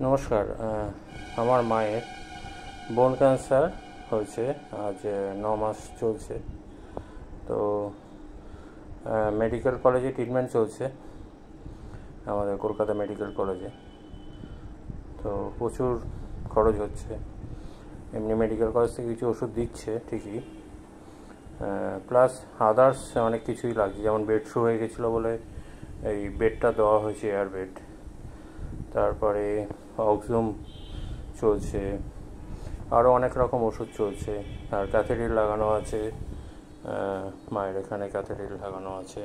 নমস্কার। আমার মায়ের বোন ক্যান্সার হয়েছে, আজ 9 মাস চলছে। তো মেডিকেল কলেজে ট্রিটমেন্ট চলছে, আমাদের কলকাতা মেডিকেল কলেজে। তো প্রচুর খরচ হচ্ছে। এমনি মেডিকেল কলেজ থেকে কিছু ওষুধ দিচ্ছে ঠিকই, প্লাস আদার্স অনেক কিছুই লাগছে, যেমন বেড শু হয়ে গেছিলো বলে এই বেডটা দেওয়া হয়েছে, এয়ার বেড। তারপরে অক্সিজেন চলছে, আরও অনেক রকম ওষুধ চলছে। আর ক্যাথেটের লাগানো আছে, মায়ের এখানে ক্যাথেটের লাগানো আছে।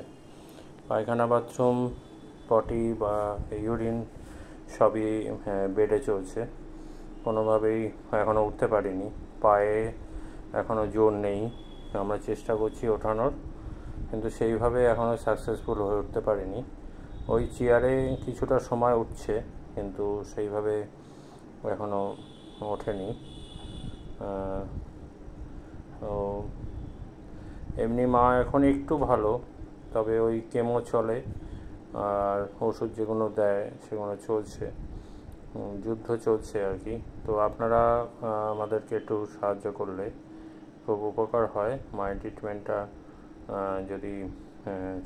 পায়খানা, বাথরুম, পটি বা ইউরিন সবই বেডে চলছে। কোনোভাবেই এখনও উঠতে পারিনি, পায়ে এখনও জোর নেই। আমরা চেষ্টা করছি ওঠানোর, কিন্তু সেইভাবে এখনও সাকসেসফুল হয়ে উঠতে পারিনি। ওই চেয়ারে কিছুটা সময় উঠছে, কিন্তু সেইভাবে এখনও ওঠেনি। তো এমনি মা এখন একটু ভালো, তবে ওই কেমো চলে আর ওষুধ যেগুলো দেয় সেগুলো চলছে, যুদ্ধ চলছে আর কি। তো আপনারা আমাদেরকে একটু সাহায্য করলে খুব উপকার হয়। মায়ের ট্রিটমেন্টটা যদি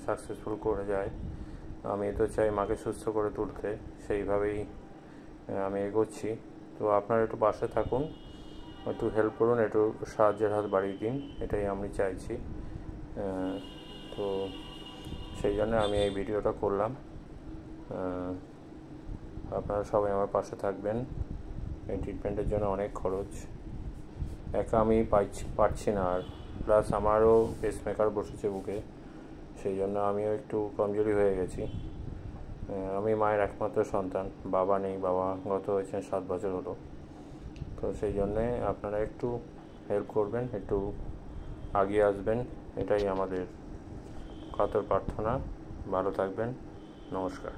সাকসেসফুল করে যায়, আমি তো চাই মাকে সুস্থ করে তুলতে, সেইভাবেই আমি এগোচ্ছি। তো আপনারা একটু পাশে থাকুন, একটু হেল্প করুন, একটু সাহায্যের হাত বাড়িয়ে দিন, এটাই আমি চাইছি। তো সেই জন্য আমি এই ভিডিওটা করলাম। আপনারা সবাই আমার পাশে থাকবেন। এই ট্রিটমেন্টের জন্য অনেক খরচ, একা আমি পারছি না। আর প্লাস আমারও পেসমেকার বসেছে বুকে, সেই জন্য আমিও একটু কমজোরি হয়ে গেছি। আমি মায়ের একমাত্র সন্তান, বাবা নেই, বাবা গত হয়েছেন 7 বছর হলো। তো সেই জন্যে আপনারা একটু হেল্প করবেন, একটু আগিয়ে আসবেন, এটাই আমাদের কাতর প্রার্থনা। ভালো থাকবেন, নমস্কার।